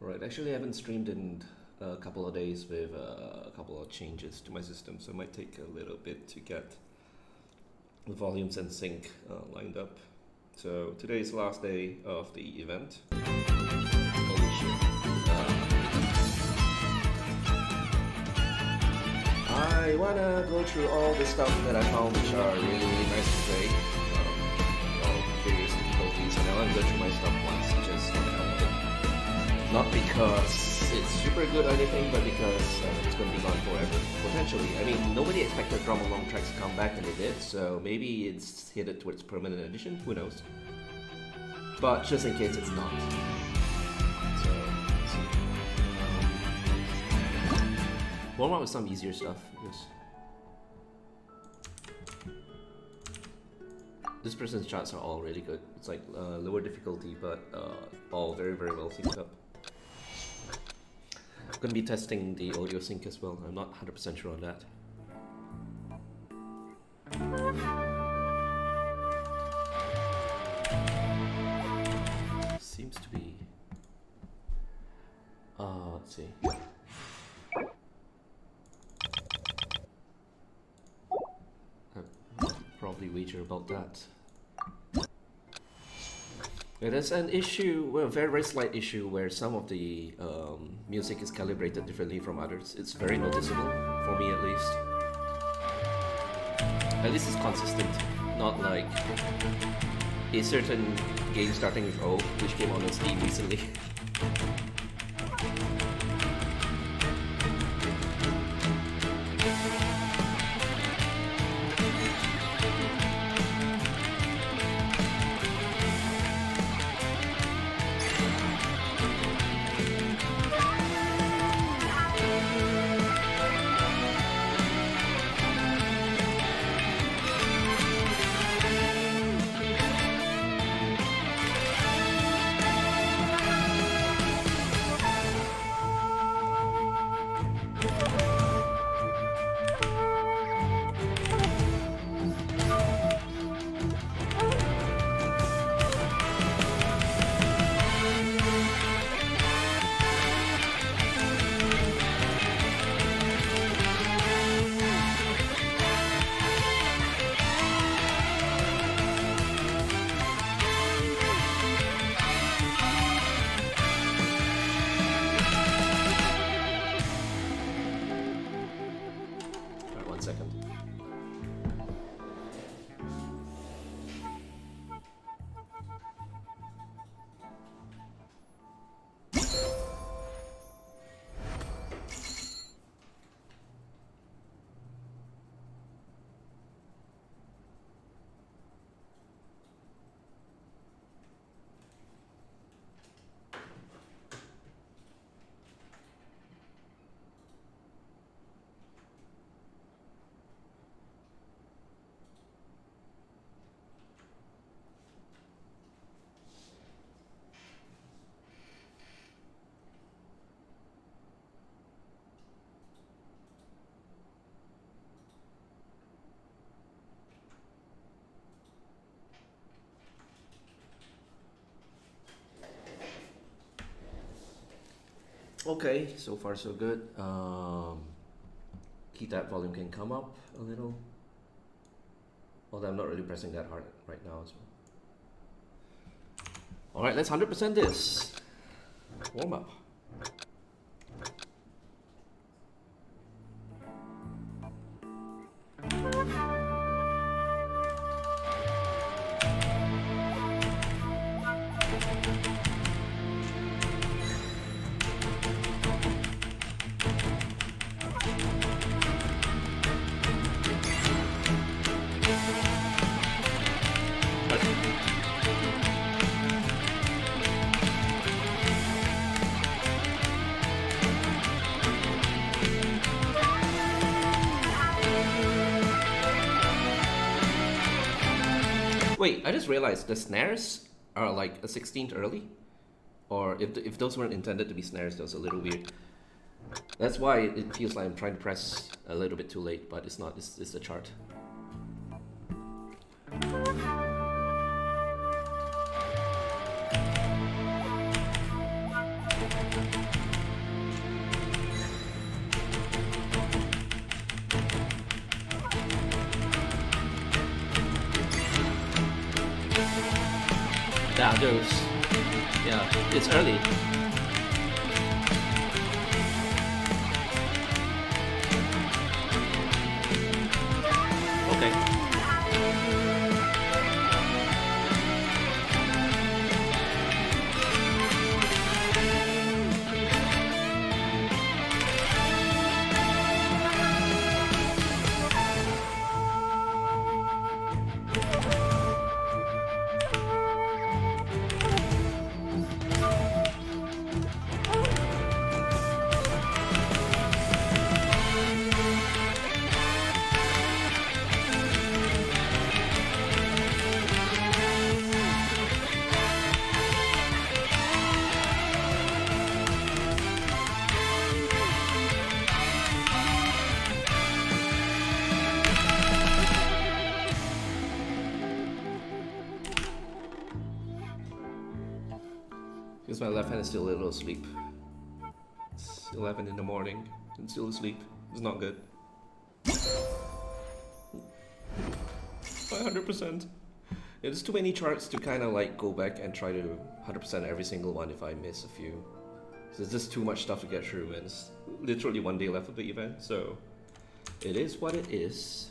Right, actually I haven't streamed in a couple of days with a couple of changes to my system, so it might take a little bit to get the volumes and sync lined up. So today is the last day of the event. Holy shit. I wanna go through all the stuff that I found which are really, really nice to play. All various difficulties, and I wanna go through my stuff once, just for the hell of it. Not because it's super good or anything, but because it's gonna be gone forever, potentially. I mean, nobody expected Drum Along Tracks to come back, and they did, so maybe it's headed towards permanent edition, who knows. But just in case it's not. So, let's see. Warm up with some easier stuff, because this person's charts are all really good. It's like lower difficulty, but all very, very well synced up. I'm gonna be testing the audio sync as well. I'm not 100% sure on that. Seems to be. Let's see. I'll probably wager about that. Yeah, there's an issue, well, a very, very slight issue where some of the music is calibrated differently from others. It's very noticeable, for me at least. At least it's consistent, not like a certain game starting with O, which came on Steam recently. Okay, so far so good. Key tap volume can come up a little. Although I'm not really pressing that hard right now as well. Alright, let's 100% this. Warm up. Wait, I just realized the snares are like a 16th early, or if those weren't intended to be snares, that was a little weird. That's why it feels like I'm trying to press a little bit too late, but it's not. It's the chart. Yeah, those. Yeah, it's early. Okay. Because my left hand is still a little asleep. It's 11 in the morning and still asleep. It's not good. 100%. There's too many charts to kind of like go back and try to 100% every single one if I miss a few. So there's just too much stuff to get through, and it's literally 1 day left of the event, so it is what it is.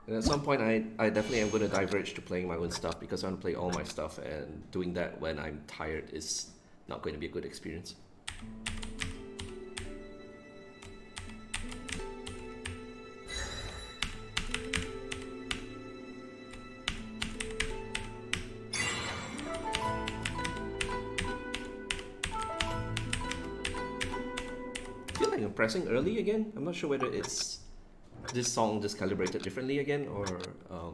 And at some point I definitely am going to diverge to playing my own stuff, because I want to play all my stuff, and doing that when I'm tired is not going to be a good experience. I feel like I'm pressing early again. I'm not sure whether it's this song just calibrated differently again, or a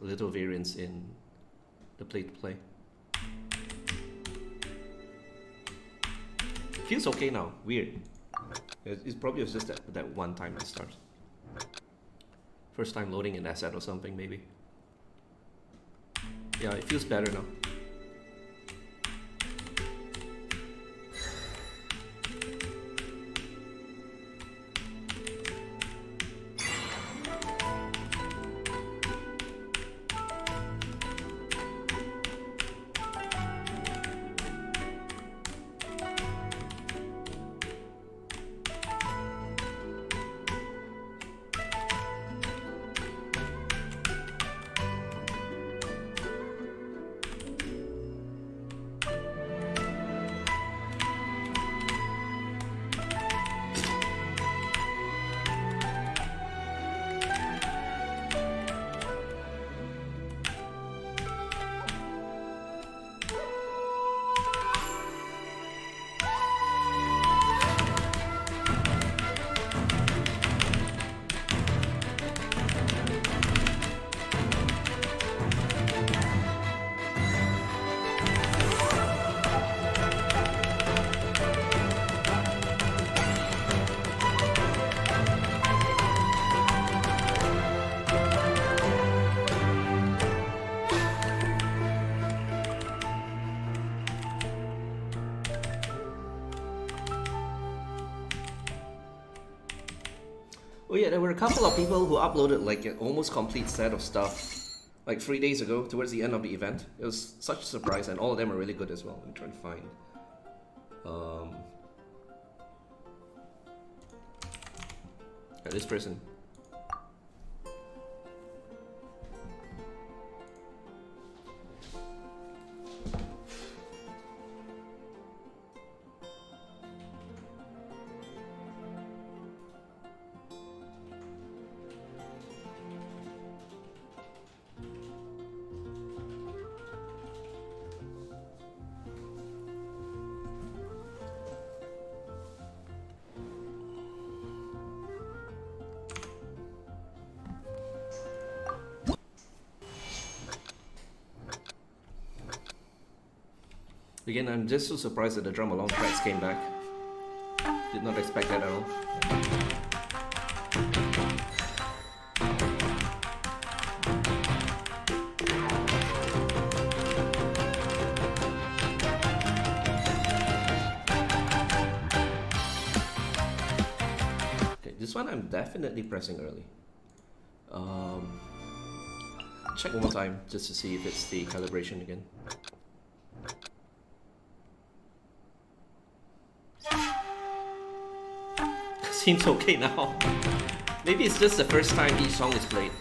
little variance in the play to play. Feels okay now. Weird. It's probably just that one time it starts. First time loading an asset or something, maybe. Yeah, it feels better now. Oh yeah, there were a couple of people who uploaded like an almost complete set of stuff like 3 days ago towards the end of the event. It was such a surprise, and all of them are really good as well. I'm trying to find this person. Again, I'm just so surprised that the drum along tracks came back. Did not expect that at all. Okay, this one I'm definitely pressing early. check one more time just to see if it's the calibration again. Seems okay now. Maybe it's just the first time each song is played.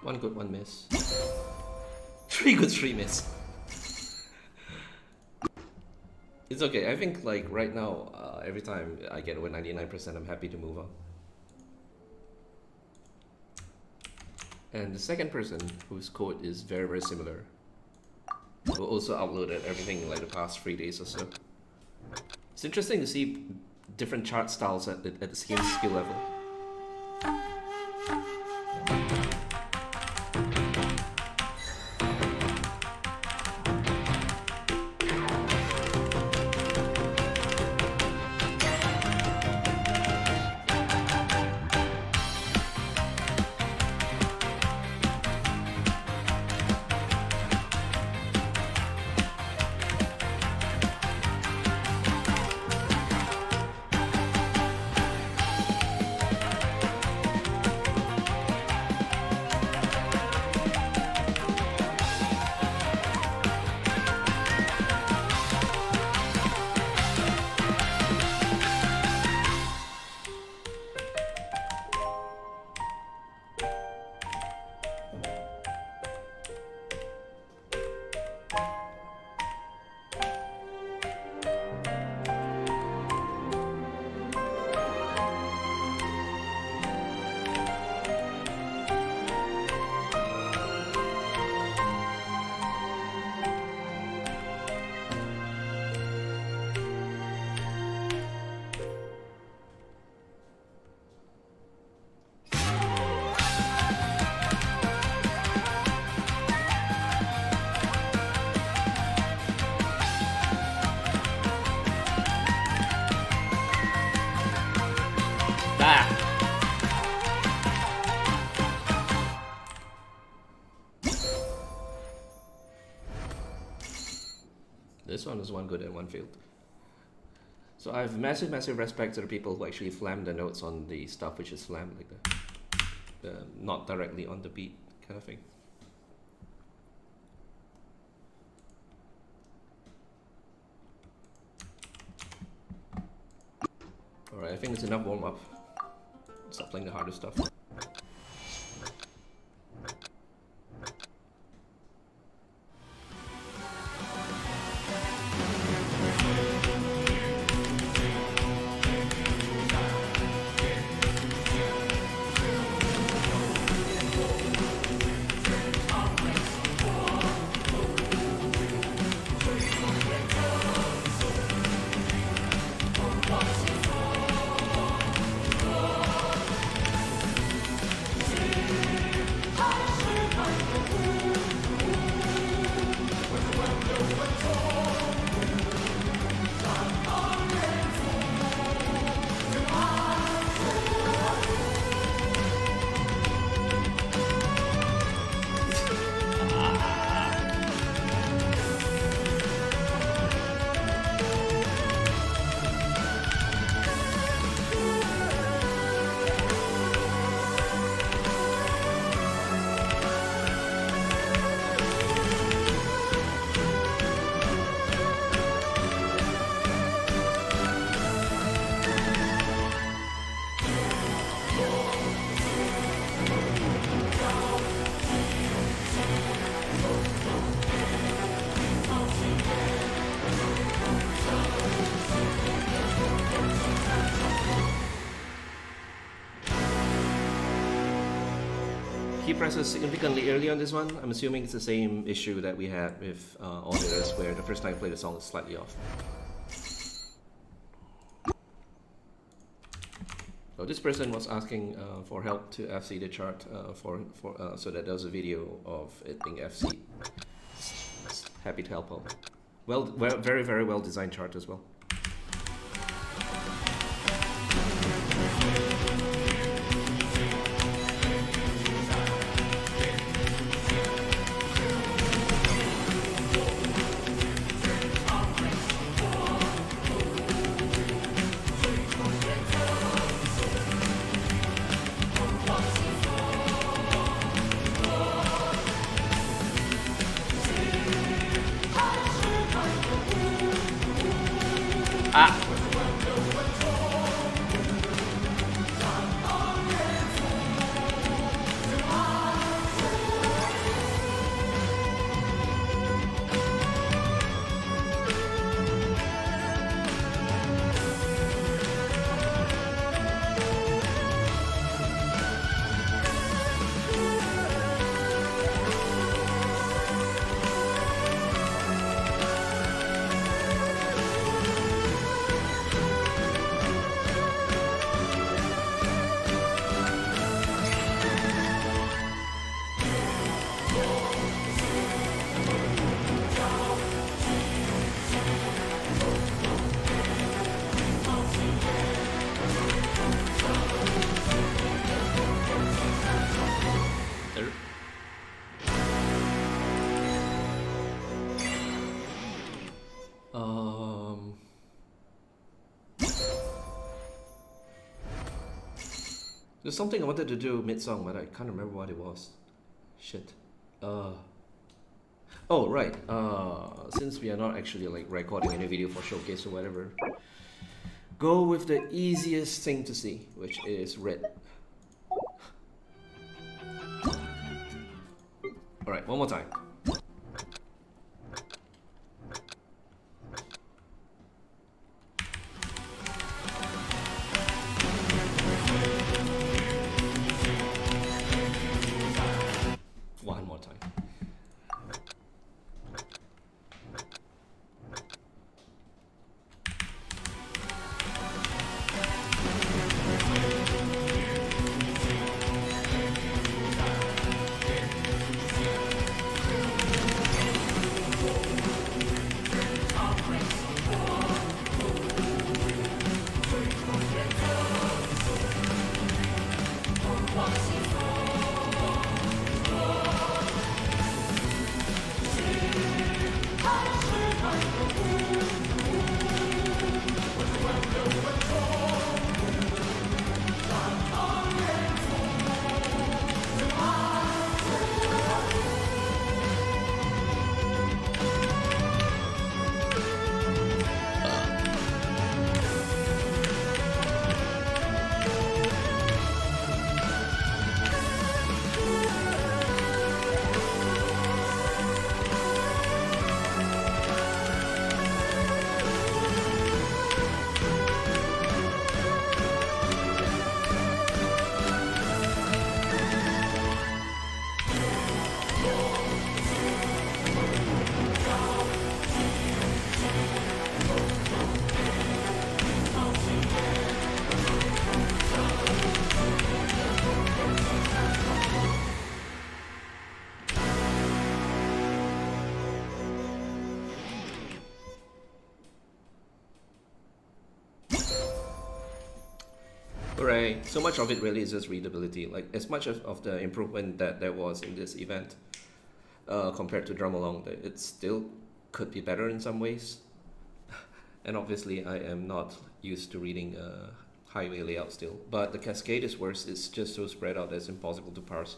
One good, one miss. 3 good, 3 miss. It's okay. I think like right now, every time I get over 99%, I'm happy to move on. And the second person whose code is very, very similar will also uploaded everything in like the past 3 days or so. It's interesting to see different chart styles at the same skill level. This one is one good and one failed. So I have massive respect to the people who actually flam the notes on the stuff which is flam, like the not directly on the beat kind of thing. Alright, I think it's enough warm up. Stop playing the harder stuff. presses significantly early on this one. I'm assuming it's the same issue that we had with all the others, where the first time I play the song is slightly off. So this person was asking for help to FC the chart so that there was a video of it being FC. Happy to help out. Well, very, very well designed chart as well. There's something I wanted to do mid-song, but I can't remember what it was. Shit. Oh, right. Since we are not actually like recording any video for showcase or whatever, go with the easiest thing to see, which is red. Alright, one more time. One more time. Hooray! So much of it really is just readability. Like, as much of the improvement that there was in this event compared to Drum Along, it still could be better in some ways. And obviously I am not used to reading highway layout still. But the Cascade is worse. It's just so spread out that it's impossible to parse.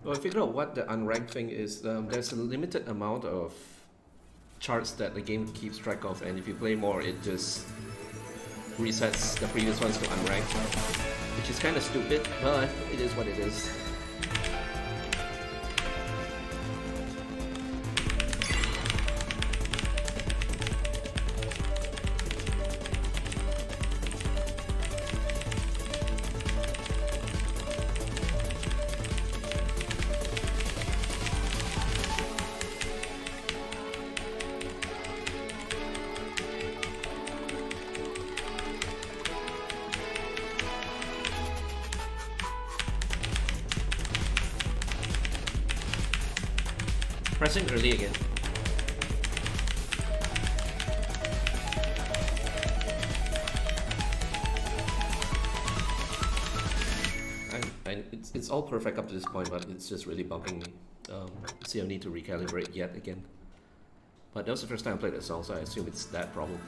Well, I figured out what the unranked thing is. There's a limited amount of charts that the game keeps track of, and if you play more, it just resets the previous ones to unranked, which is kind of stupid, but it is what it is. Pressing early again. It's all perfect up to this point, but it's just really bugging me. See, I need to recalibrate yet again. But that was the first time I played that song, so I assume it's that problem.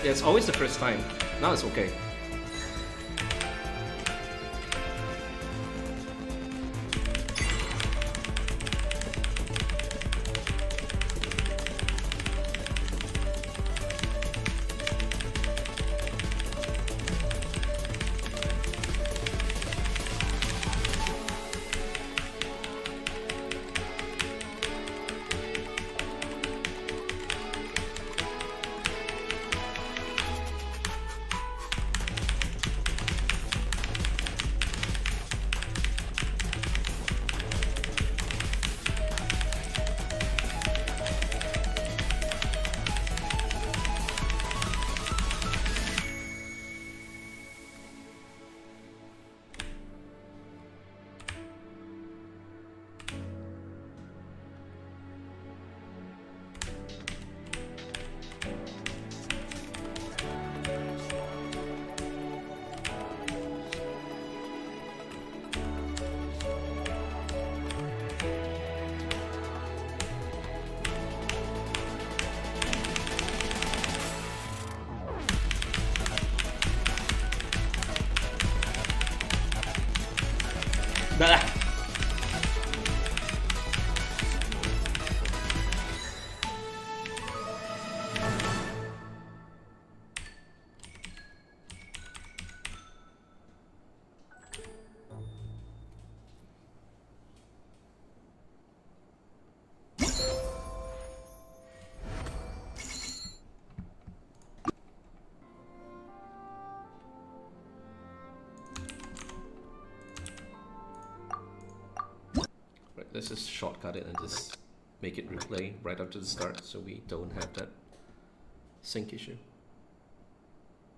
Yeah, it's always the first time. Now it's okay. Dah. Let's just shortcut it and just make it replay right after the start so we don't have that sync issue.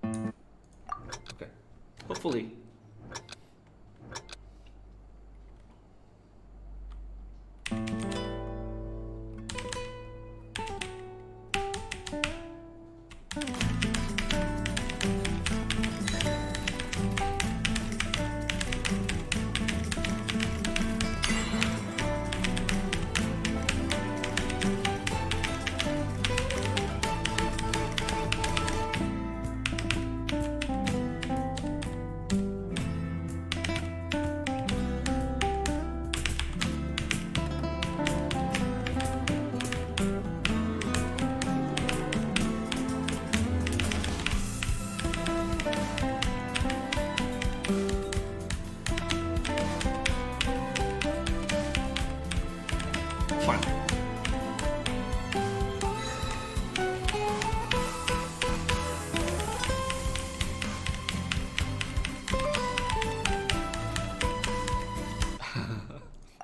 Okay, hopefully.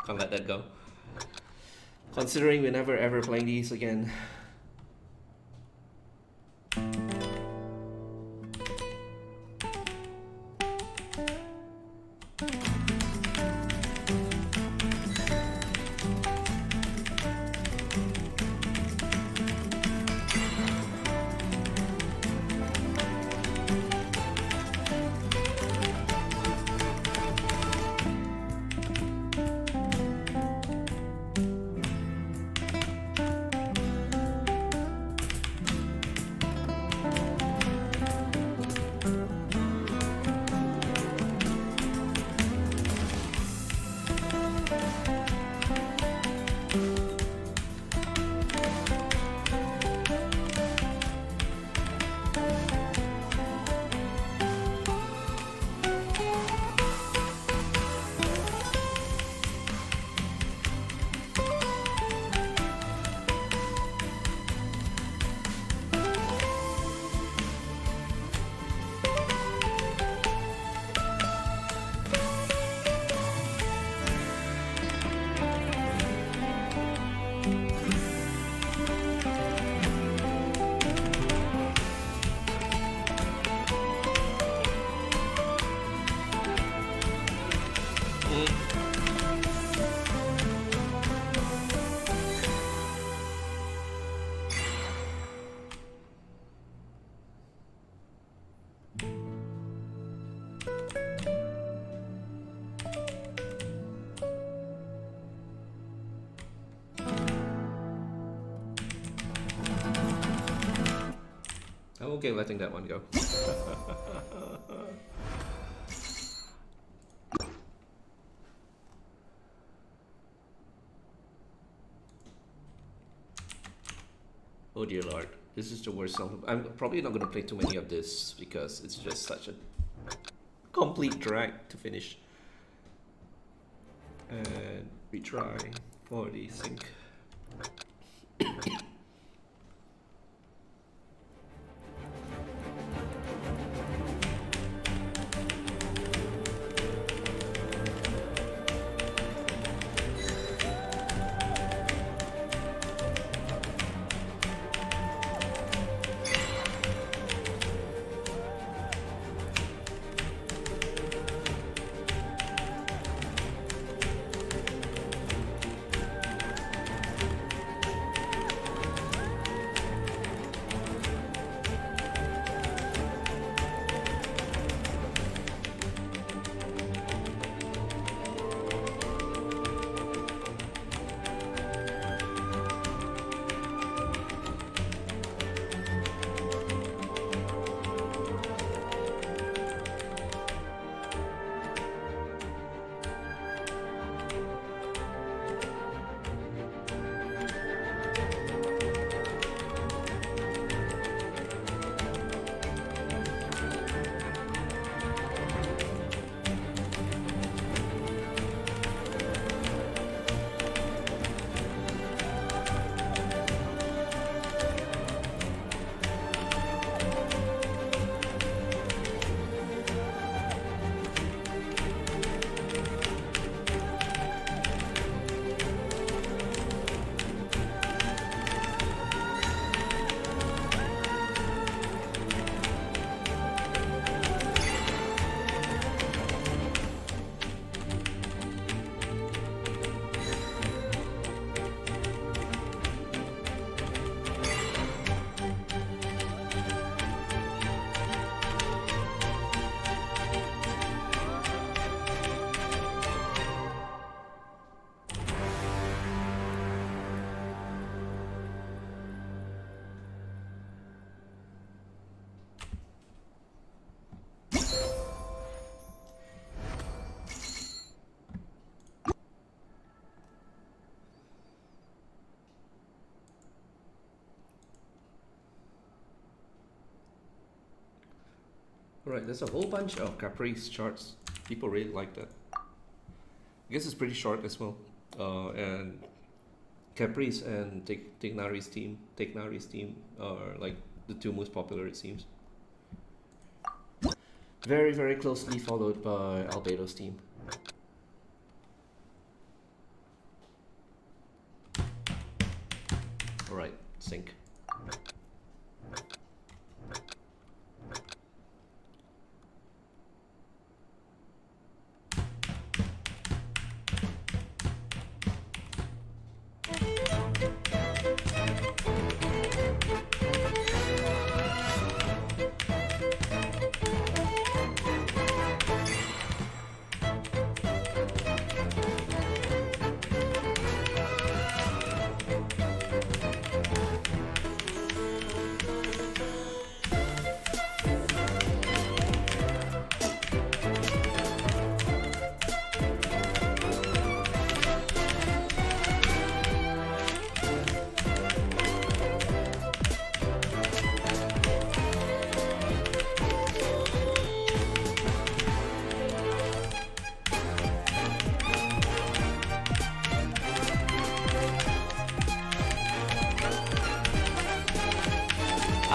Can't let that go. Considering we're never ever playing these again. I'm okay letting that one go. Oh dear lord, this is the worst song. I'm probably not gonna play too many of this because it's just such a complete drag to finish. And retry for the sync. Alright, there's a whole bunch of Caprice charts. People really like that. I guess it's pretty short as well. And Caprice and Tignari's team are like the two most popular, it seems. Very, very closely followed by Albedo's team. Alright, sync.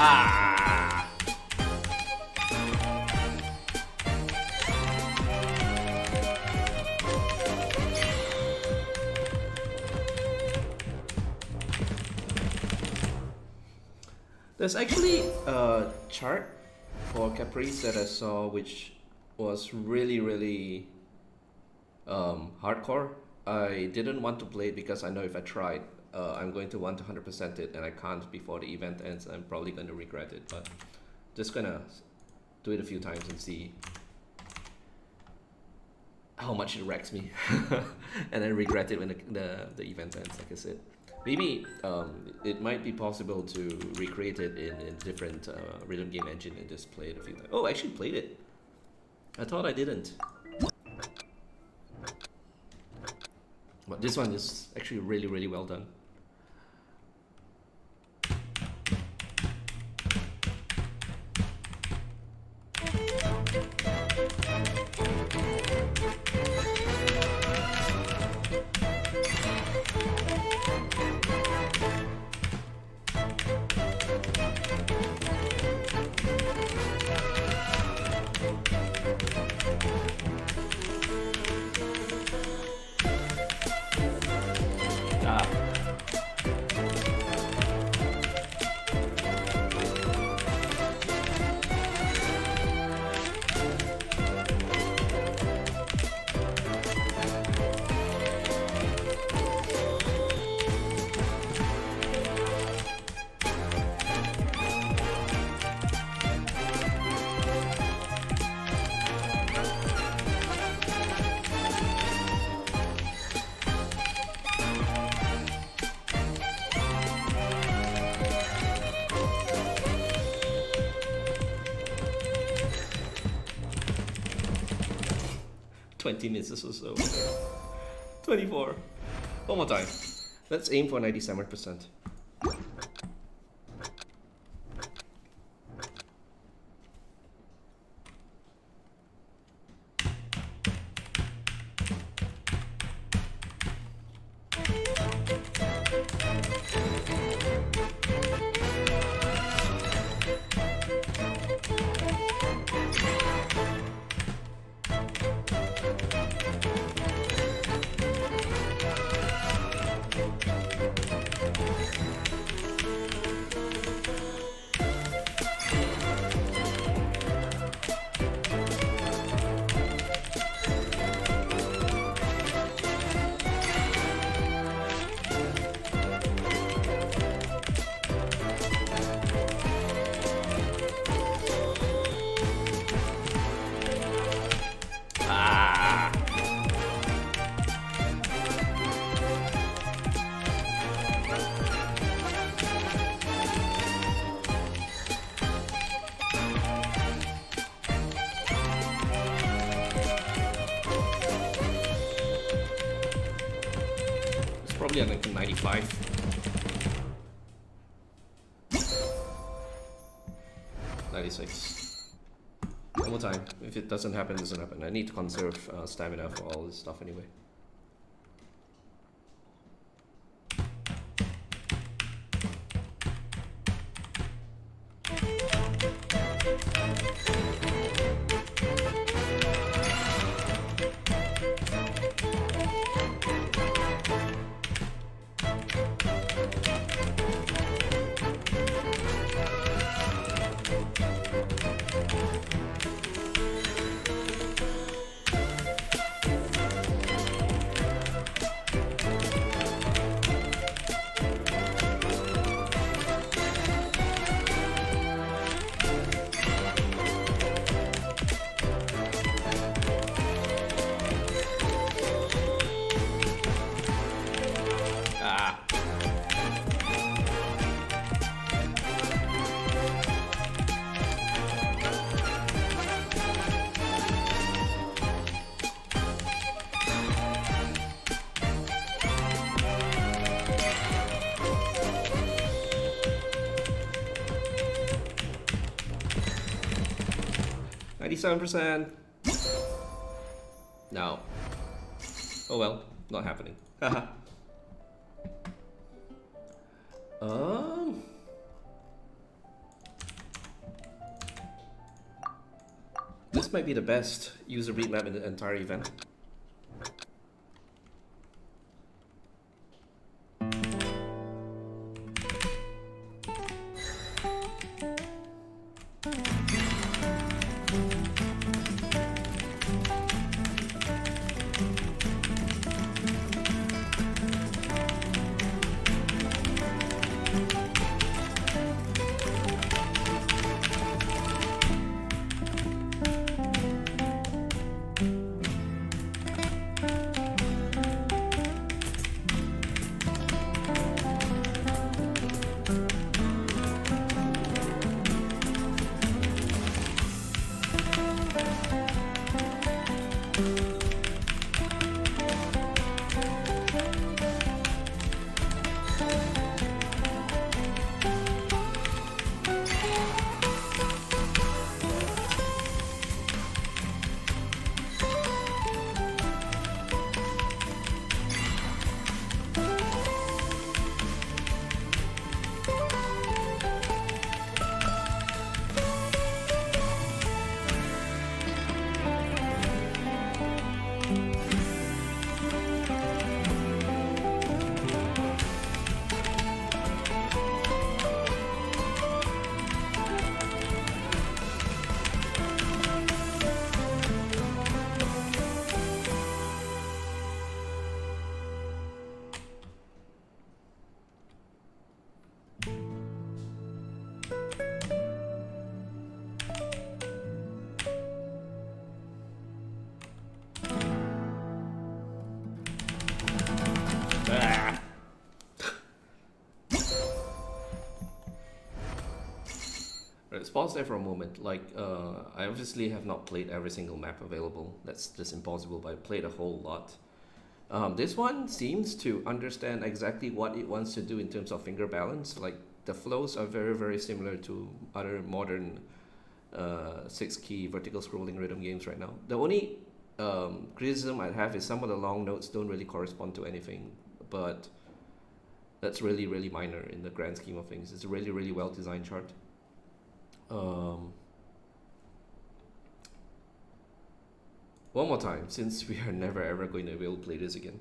Ah! There's actually a chart for Caprice that I saw which was really hardcore. I didn't want to play it because I know if I tried, I'm going to want to 100% it, and I can't before the event ends. I'm probably going to regret it, but just gonna do it a few times and see how much it wrecks me, and then regret it when the event ends. Like I said, maybe it might be possible to recreate it in a different rhythm game engine and just play it a few times. Oh, I actually played it. I thought I didn't. But this one is actually really, really well done. Minutes or so. 24. One more time. Let's aim for 97%. Probably like a 95. 96. One more time. If it doesn't happen, it doesn't happen. I need to conserve stamina for all this stuff anyway. %. No. Oh well, not happening. This might be the best user beatmap in the entire event. Let's pause there for a moment. Like, I obviously have not played every single map available. That's just impossible, but I played a whole lot. This one seems to understand exactly what it wants to do in terms of finger balance. Like, the flows are very, very similar to other modern 6-key vertical scrolling rhythm games right now. The only criticism I'd have is some of the long notes don't really correspond to anything, but that's really, really minor in the grand scheme of things. It's a really, really well-designed chart. One more time, since we are never ever going to be able to play this again.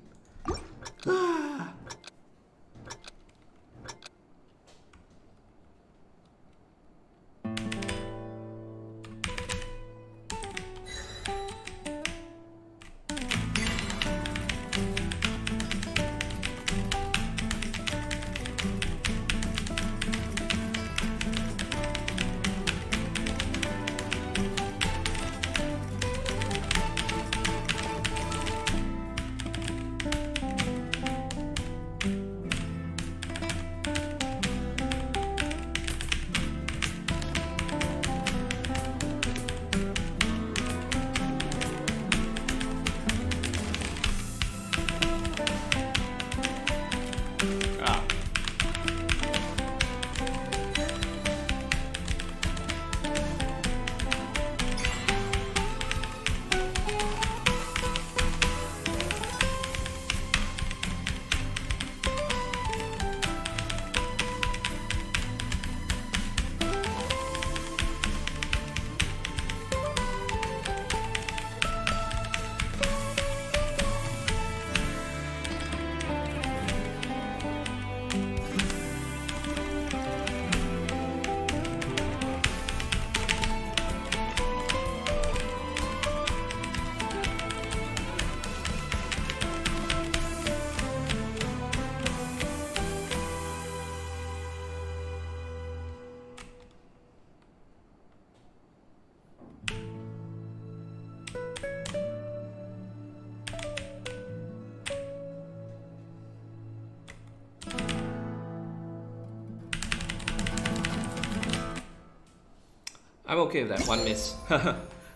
I'm okay with that. One miss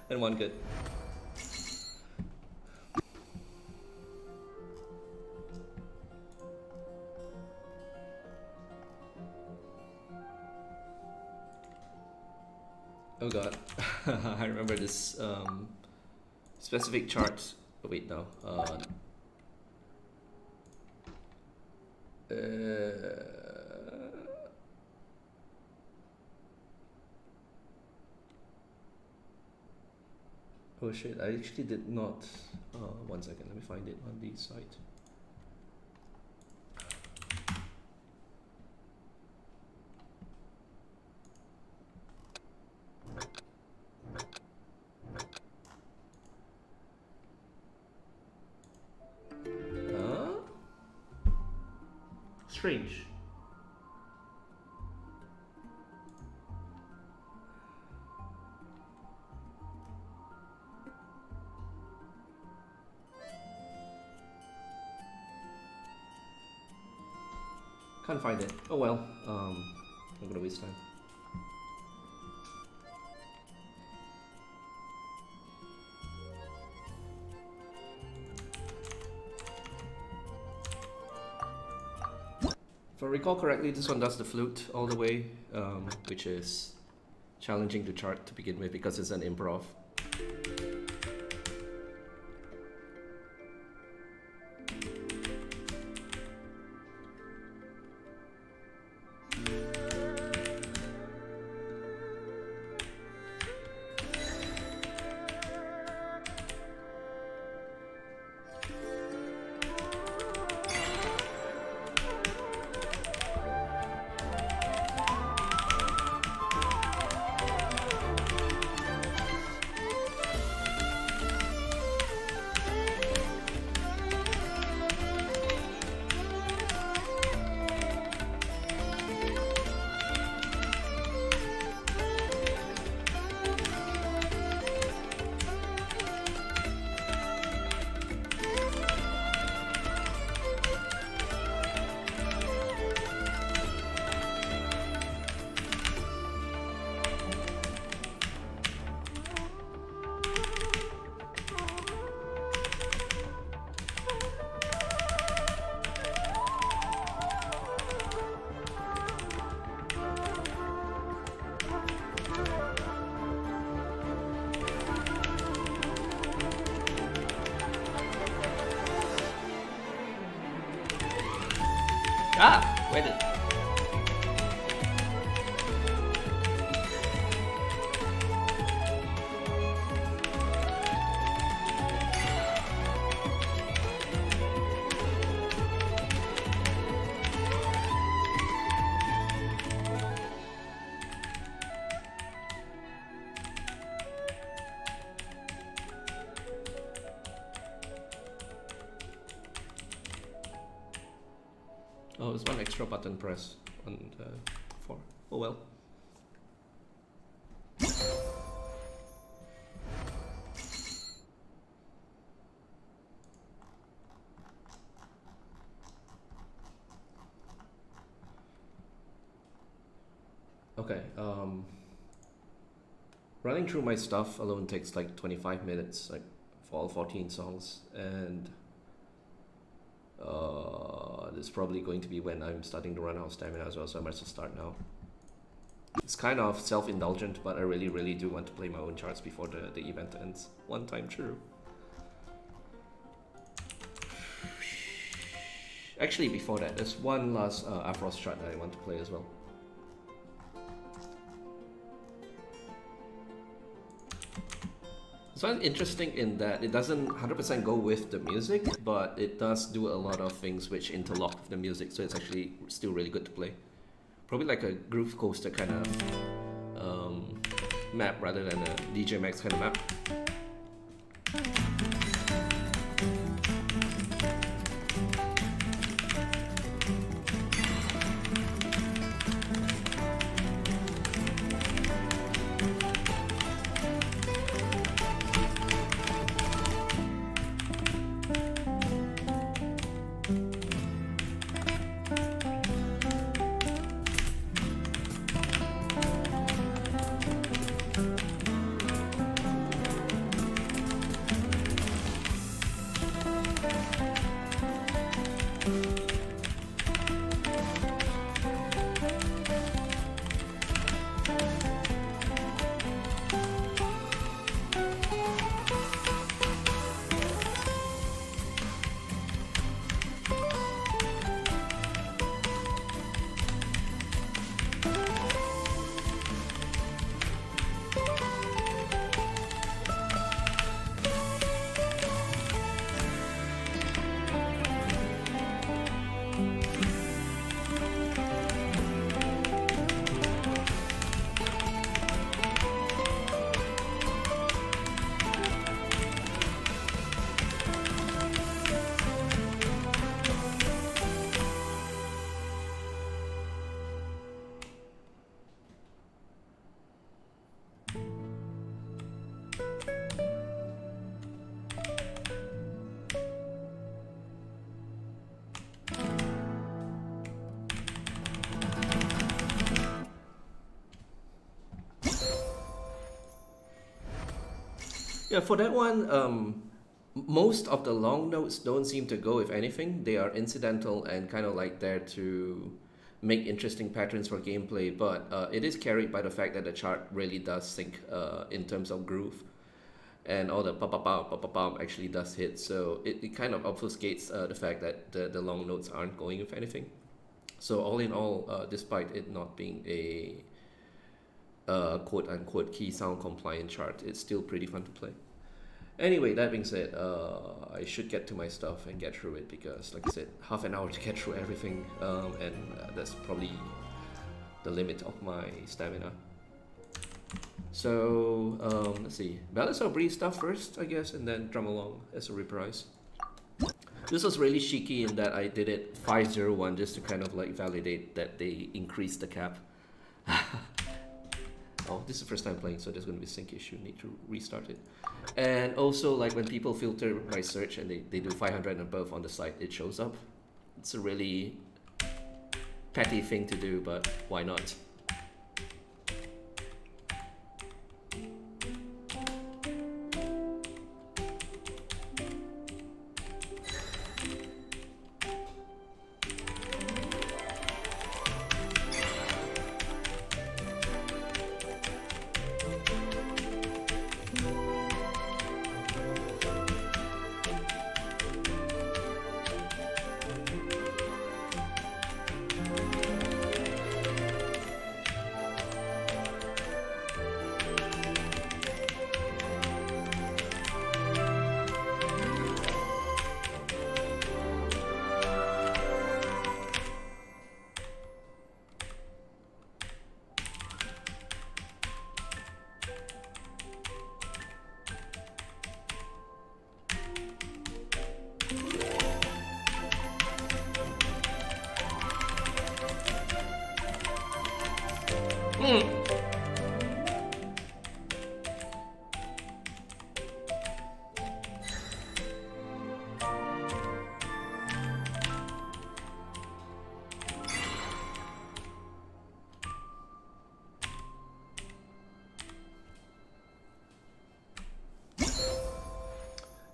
and one good. Oh god, I remember this specific chart. Oh, wait, no. Oh shit, I actually did not. One second, let me find it on the site. Strange. Can't find it. Oh well. I'm gonna waste time. I recall correctly, this one does the flute all the way, which is challenging to chart to begin with because it's an improv. Ah, where did? Oh, there's one extra button press on the 4. Oh well. Okay, running through my stuff alone takes like 25 minutes, like for all 14 songs, and this is probably going to be when I'm starting to run out of stamina as well, so I might as well start now. It's kind of self-indulgent, but I really do want to play my own charts before the event ends. One time through. Actually, before that, there's one last Afros chart that I want to play as well. This one's interesting in that it doesn't 100% go with the music, but it does do a lot of things which interlock with the music, so it's actually still really good to play. Probably like a groove coaster kind of map rather than a DJ Max kind of map. Yeah, for that one, most of the long notes don't seem to go with anything. They are incidental and kind of like there to make interesting patterns for gameplay, but it is carried by the fact that the chart really does sync in terms of groove, and all the pa actually does hit, so it kind of obfuscates the fact that the long notes aren't going with anything. So all in all, despite it not being a quote-unquote key sound compliant chart, it's still pretty fun to play. Anyway, that being said, I should get to my stuff and get through it, because like I said, half an hour to get through everything, and that's probably the limit of my stamina. So let's see, Balance of Breeze stuff first, I guess, and then Drum Along as a reprise. This was really cheeky in that I did it 501 just to kind of like validate that they increased the cap. Oh, this is the first time playing, so there's going to be a sync issue. Need to restart it. And also, like when people filter by search and they do 500 and above on the site, it shows up. It's a really petty thing to do, but why not?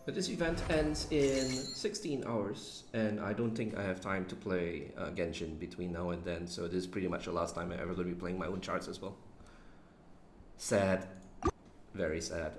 But this event ends in 16 hours, and I don't think I have time to play Genshin between now and then, so this is pretty much the last time I'm ever going to be playing my own charts as well. Sad. Very sad.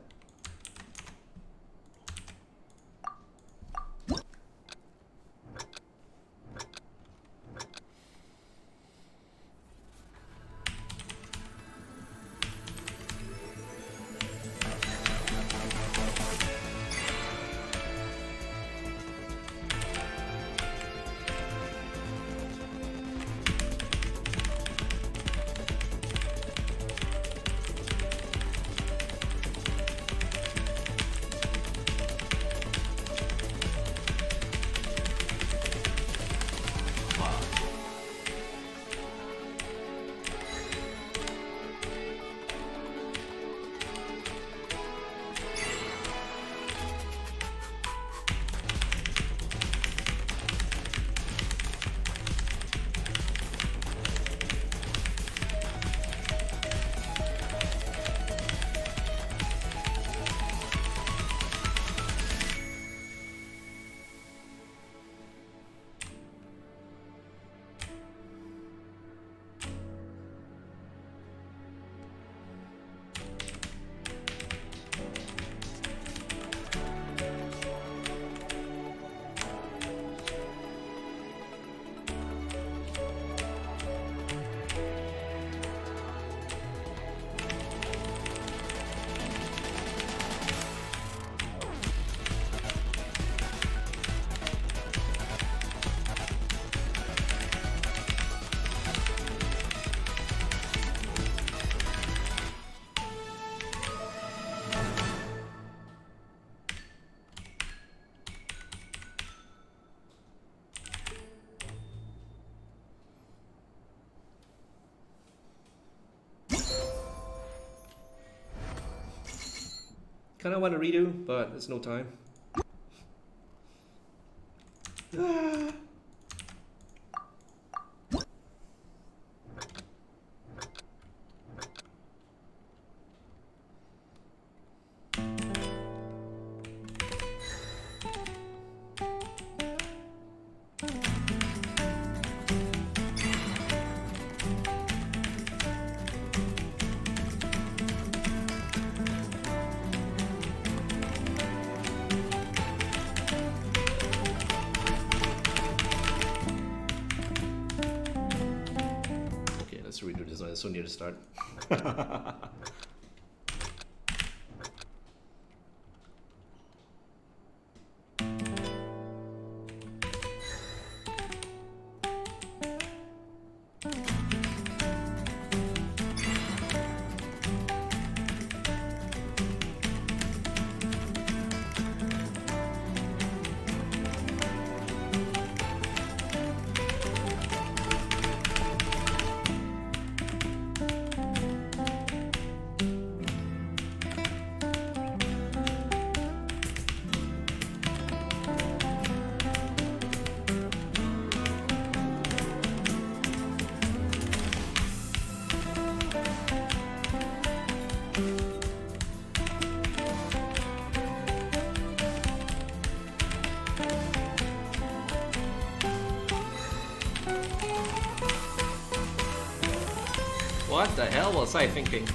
Kinda want to redo, but there's no time. so near to start. What the hell was I thinking?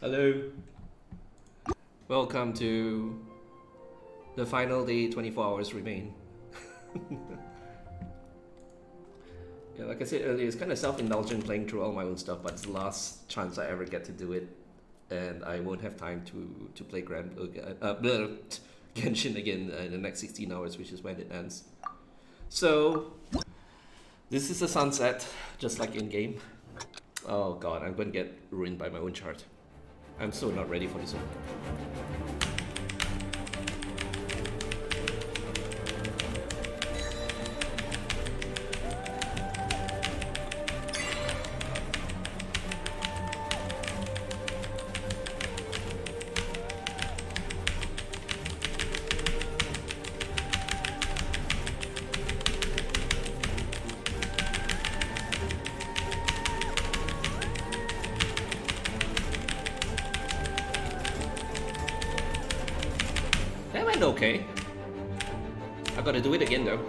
Hello. Welcome to the final day, 24 hours remain. Yeah, like I said earlier, it's kind of self-indulgent playing through all my own stuff, but it's the last chance I ever get to do it. And I won't have time to play Genshin again in the next 16 hours, which is when it ends. So, this is the sunset, just like in-game. Oh god, I'm going to get ruined by my own chart. I'm so not ready for this one. Okay. I gotta do it again though.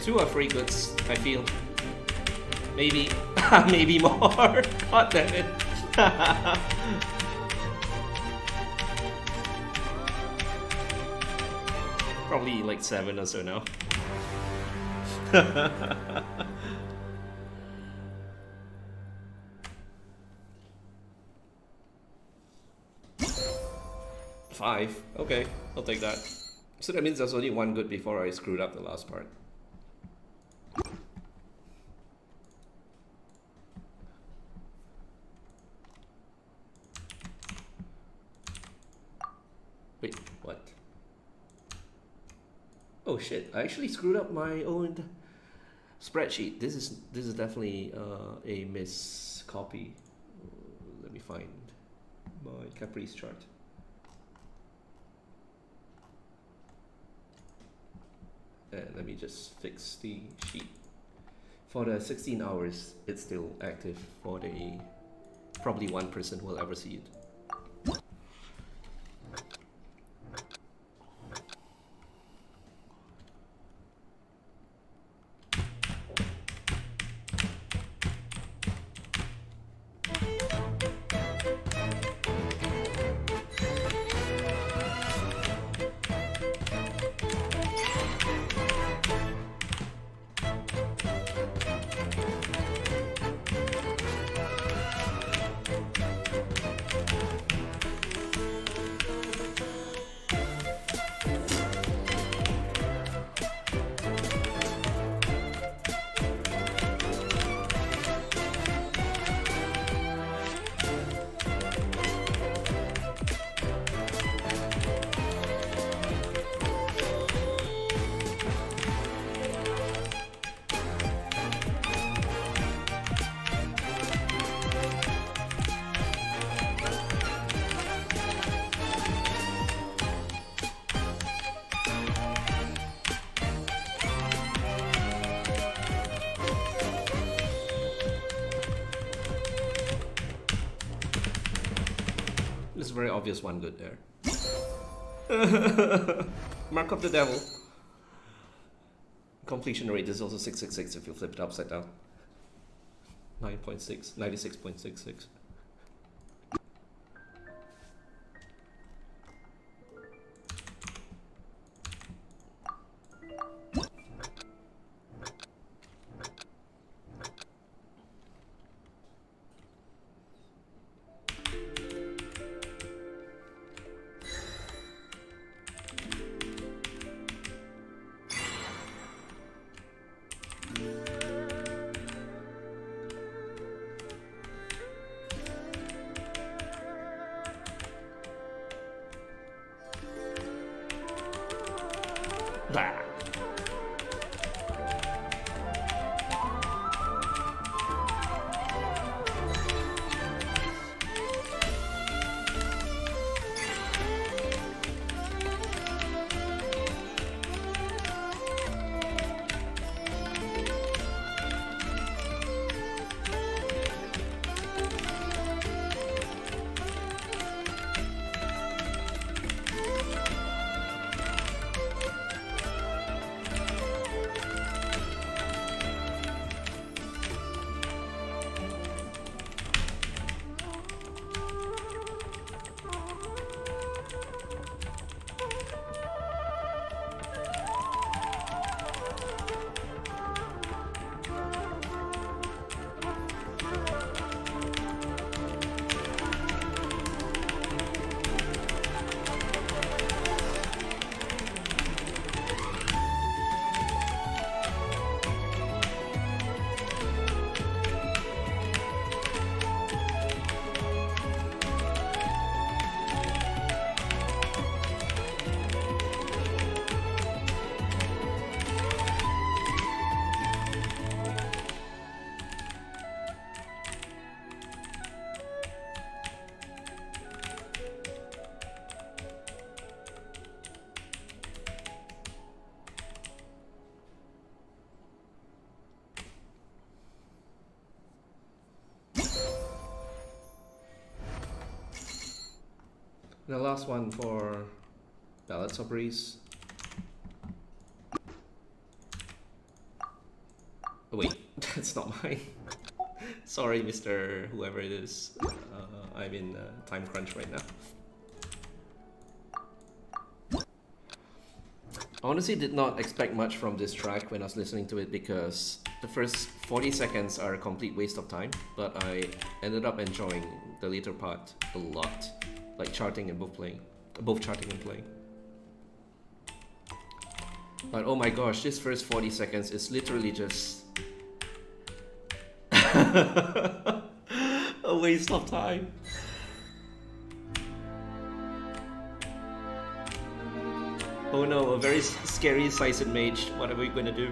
Two or three goods, I feel. Maybe, maybe more. God damn it. Probably like 7 or so now. Five. Okay, I'll take that. So that means there's only one good before I screwed up the last part. Wait, what? Oh shit, I actually screwed up my own spreadsheet. This is definitely a miscopy. find my Caprice chart. And let me just fix the sheet. For the 16 hours, it's still active. For the probably one person will ever see it. There's a very obvious one good there. Mark of the devil. Completion rate is also 666 if you flip it upside down. 9.6, 96.66. The last one for Ballads of Breeze. Oh, wait, that's not mine. Sorry, Mr. Whoever it is. I'm in time crunch right now. I honestly did not expect much from this track when I was listening to it because the first 40 seconds are a complete waste of time, but I ended up enjoying the later part a lot. Like charting and both charting and playing. But oh my gosh, this first 40 seconds is literally just a waste of time. Oh no, a very scary Sizen Mage. What are we gonna do?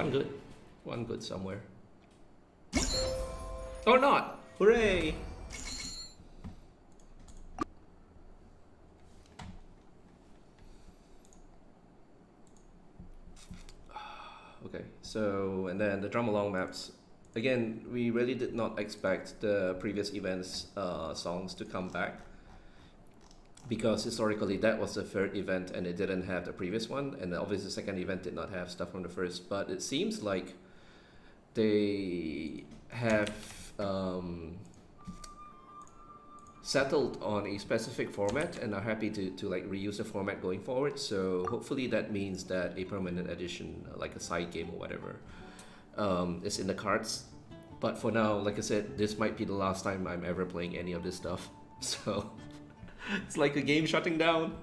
one good. One good somewhere. Or not! Hooray! Okay, so, and then the drum along maps. Again, we really did not expect the previous events songs to come back, because historically that was the third event and it didn't have the previous one, and obviously the second event did not have stuff from the first, but it seems like they have settled on a specific format and are happy to like reuse the format going forward. So hopefully that means that a permanent edition, like a side game or whatever, is in the cards. But for now, like I said, this might be the last time I'm ever playing any of this stuff. So it's like a game shutting down.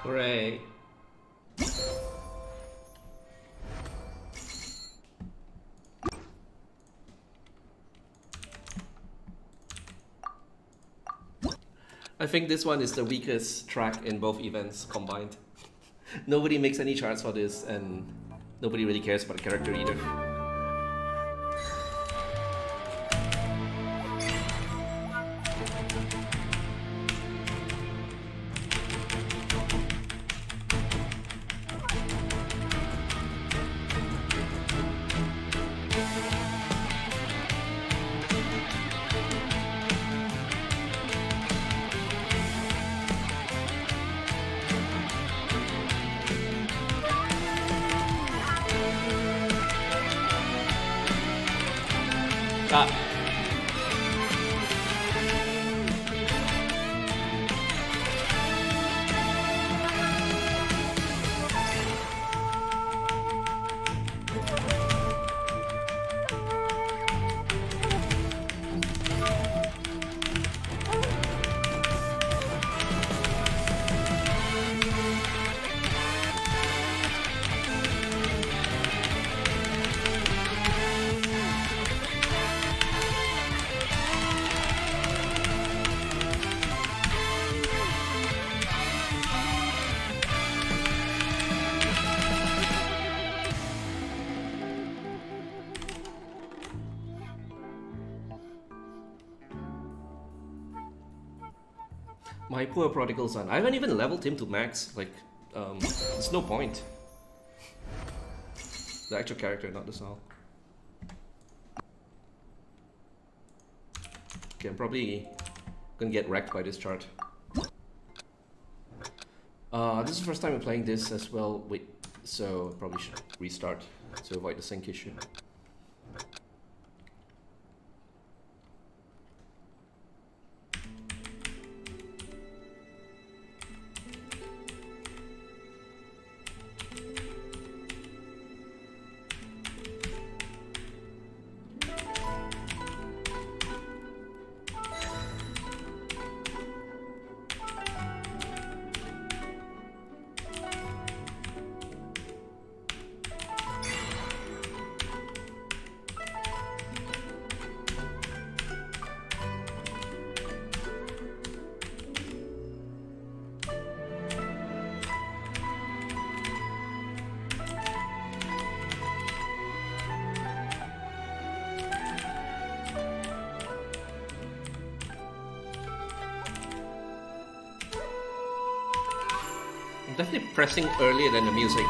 Hooray. I think this one is the weakest track in both events combined. Nobody makes any charts for this, and nobody really cares about the character either. My poor prodigal son. I haven't even leveled him to max. Like, there's no point. The actual character, not the song. Okay, I'm probably gonna get wrecked by this chart. This is the first time I'm playing this as well. Wait, so probably should restart to avoid the sync issue. definitely pressing earlier than the music.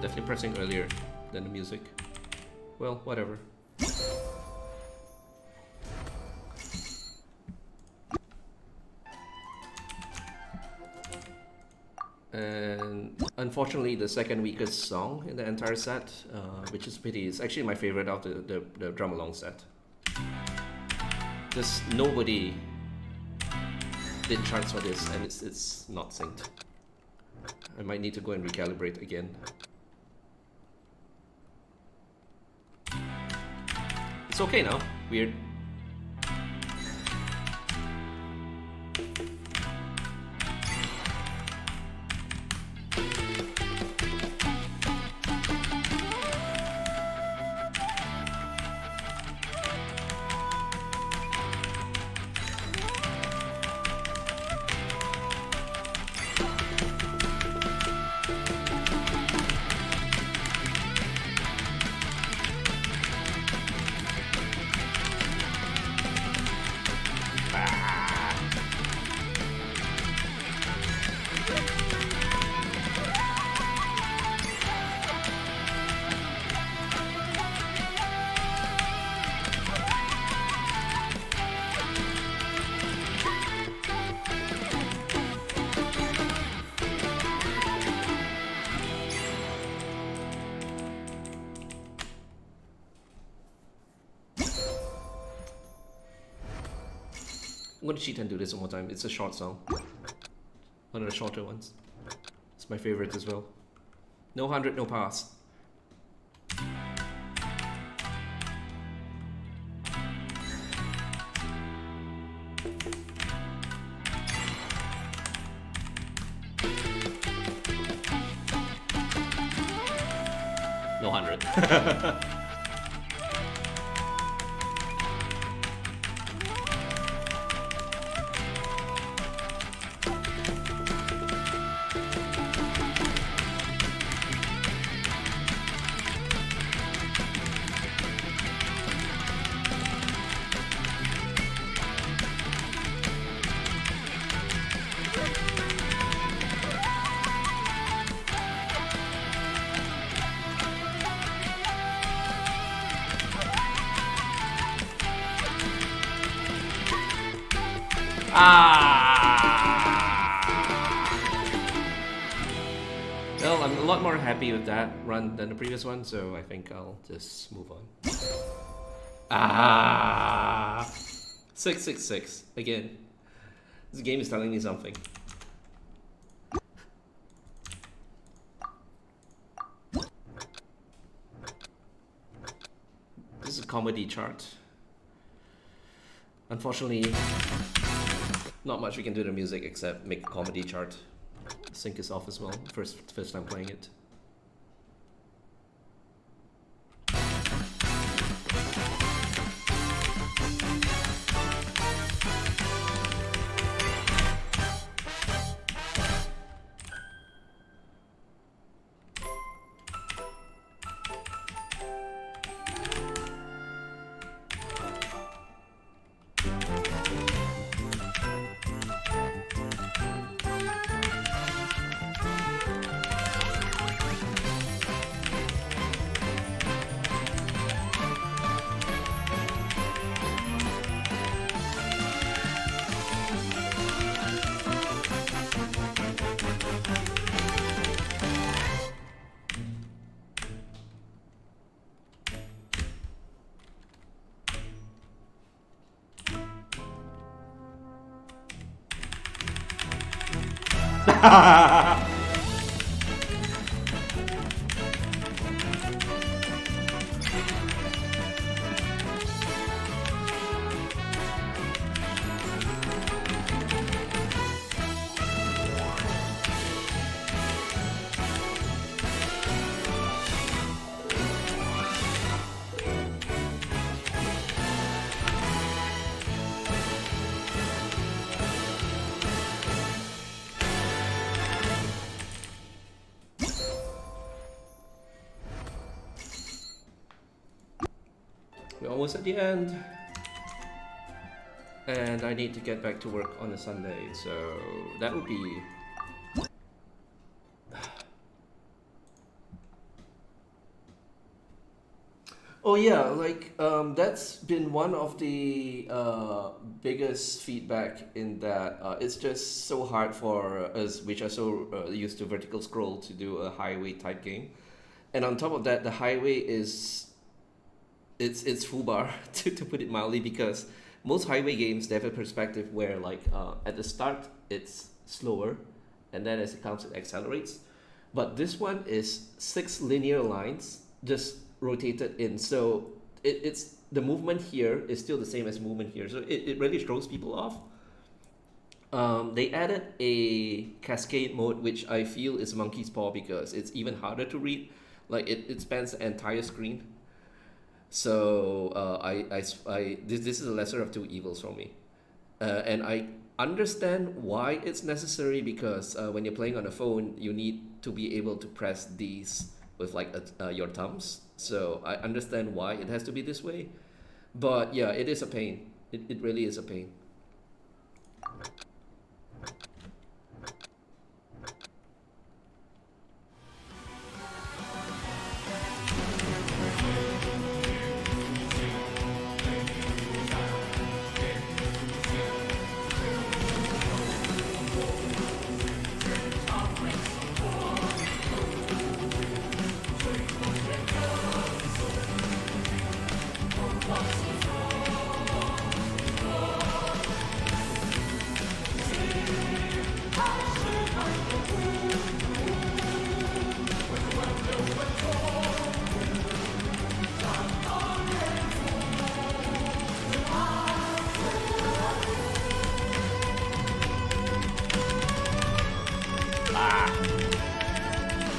Definitely pressing earlier than the music. Well, whatever. And unfortunately, the second weakest song in the entire set, which is pity, is actually my favorite of the drum along set. Just nobody did charts for this, and it's not synced. I might need to go and recalibrate again. It's okay now. Weird. I'm gonna cheat and do this one more time. It's a short song. One of the shorter ones. It's my favorite as well. No 100, no pass. No 100. Well, I'm a lot more happy with that run than the previous one, so I think I'll just move on. 666 again. This game is telling me something. This is a comedy chart. Unfortunately, not much we can do to music except make a comedy chart. Sync is off as well. First time playing it. almost at the end. And I need to get back to work on a Sunday, so that would be... Oh yeah, like that's been one of the biggest feedback in that it's just so hard for us, which are so used to vertical scroll, to do a highway type game. And on top of that, the highway is it's full bar to put it mildly, because most highway games, they have a perspective where like at the start it's slower, and then as it comes it accelerates. But this one is 6 linear lines just rotated in, so it's the movement here is still the same as movement here, so it really throws people off. They added a cascade mode, which I feel is monkey's paw, because it's even harder to read. Like it spans the entire screen. So this is a lesser of two evils for me, and I understand why it's necessary, because when you're playing on a phone, you need to be able to press these with like your thumbs. So I understand why it has to be this way, but yeah, it is a pain. It really is a pain.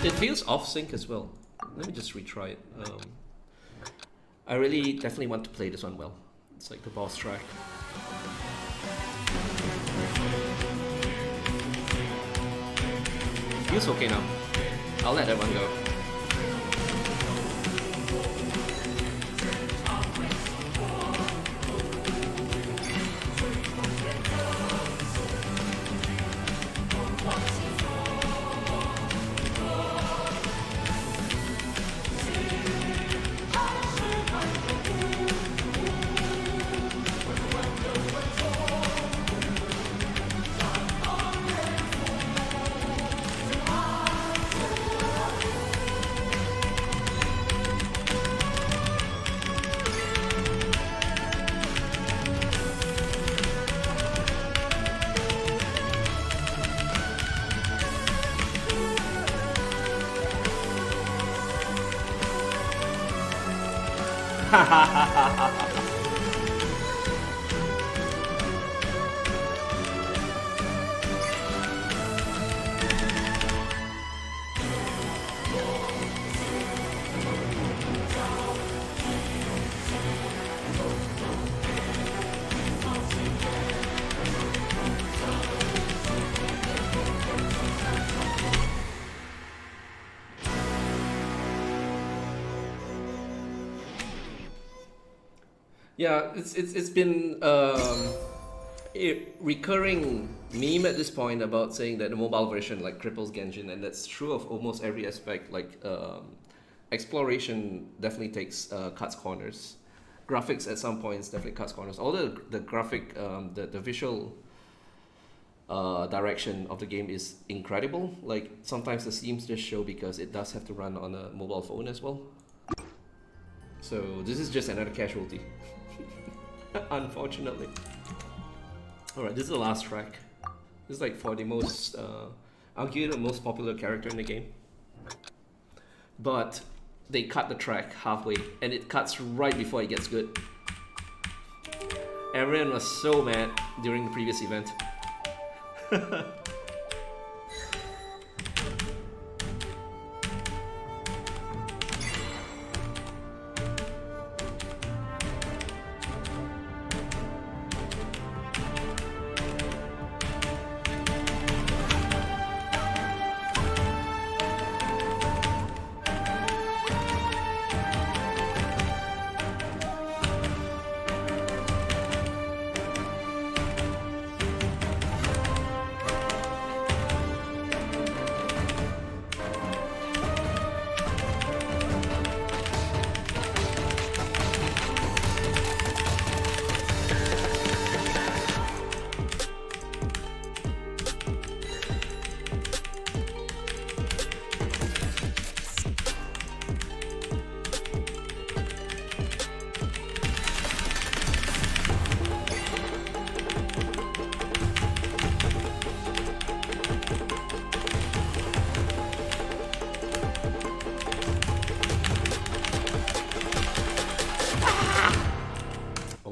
It feels off sync as well. Let me just retry it. I really definitely want to play this one well. It's like the boss track. Feels okay now. I'll let that one go. Yeah, it's been a recurring meme at this point about saying that the mobile version like cripples Genshin, and that's true of almost every aspect. Like exploration definitely cuts corners. Graphics at some points definitely cuts corners. Although the graphic, the visual direction of the game is incredible. Like sometimes the seams just show because it does have to run on a mobile phone as well. So this is just another casualty. Unfortunately. Alright, this is the last track. This is like for the most, arguably the most popular character in the game. But they cut the track halfway, and it cuts right before it gets good. Everyone was so mad during the previous event.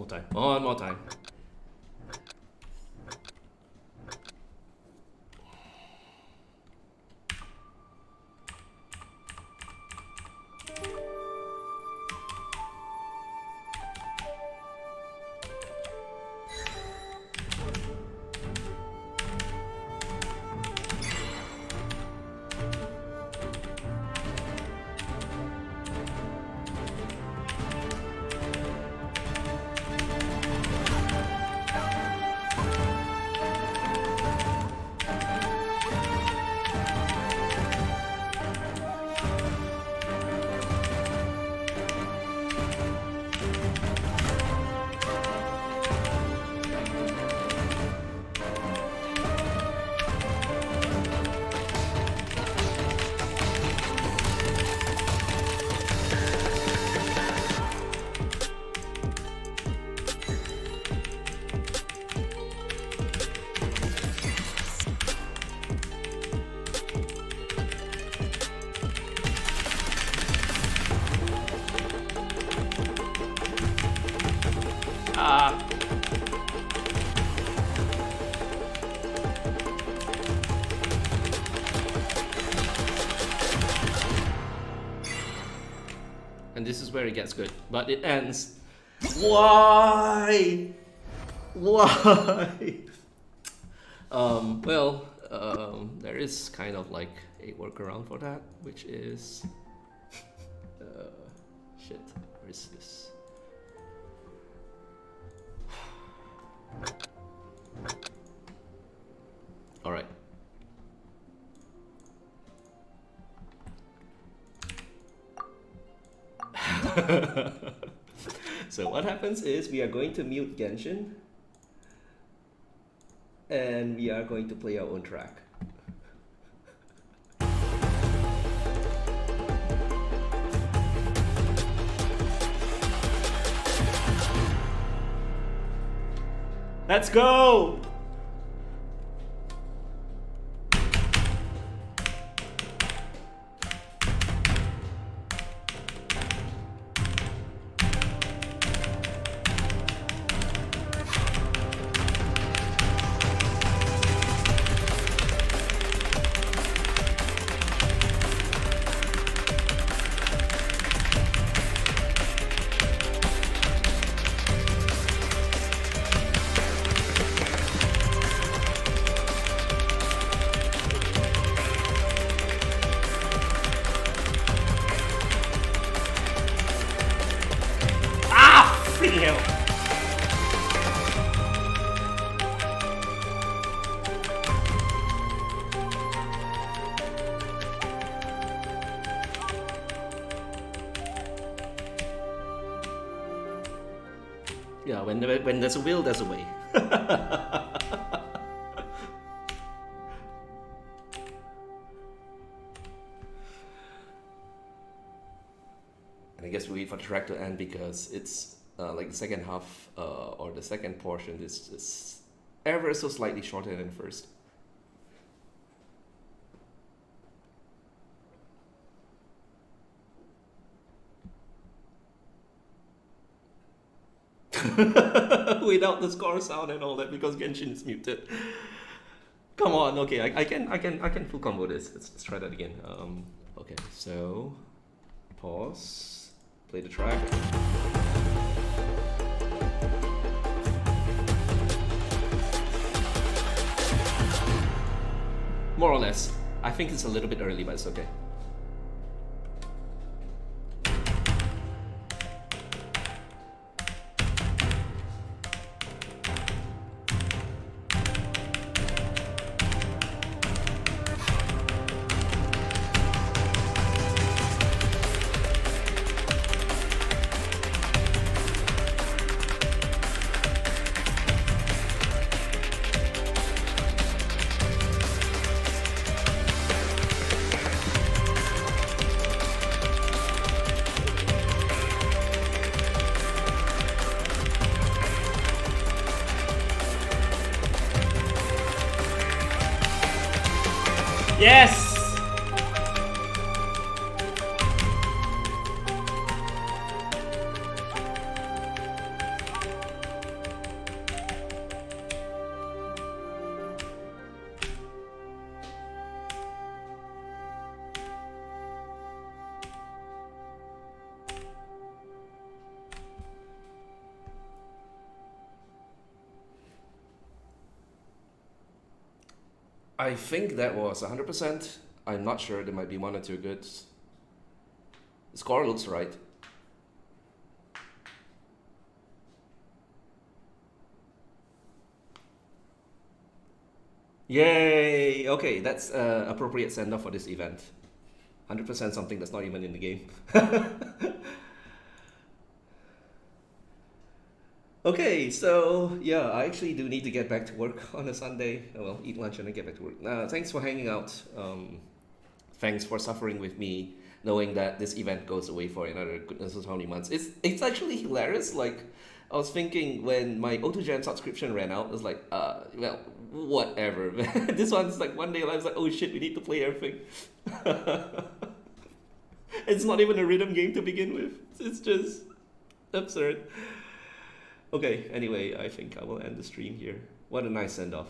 time. One more time. And this is where it gets good, but it ends. Why? Why? Well, there is kind of like a workaround for that, which is shit. Where is this? All right. So what happens is we are going to mute Genshin and we are going to play our own track. Let's go! Yeah, when there's a will, there's a way. And I guess we wait for the track to end because it's like the second half or the second portion is just ever so slightly shorter than first. Without the score sound and all that because Genshin is muted. Come on, okay, I can full combo this. Let's try that again. Okay, so pause, play the track. More or less. I think it's a little bit early, but it's okay. Yes! I think that was 100%. I'm not sure. There might be one or two goods. Score looks right. Yay! Okay, that's appropriate send off for this event. 100% something that's not even in the game. Okay, so yeah, I actually do need to get back to work on a Sunday. Well, eat lunch and then get back to work. Thanks for hanging out. Thanks for suffering with me, knowing that this event goes away for another goodness knows how many months. It's actually hilarious. Like, I was thinking when my AutoGen subscription ran out, I was like, well, whatever. This one's like one day I was like, oh shit, we need to play everything. It's not even a rhythm game to begin with. It's just absurd. Okay, anyway, I think I will end the stream here. What a nice send off.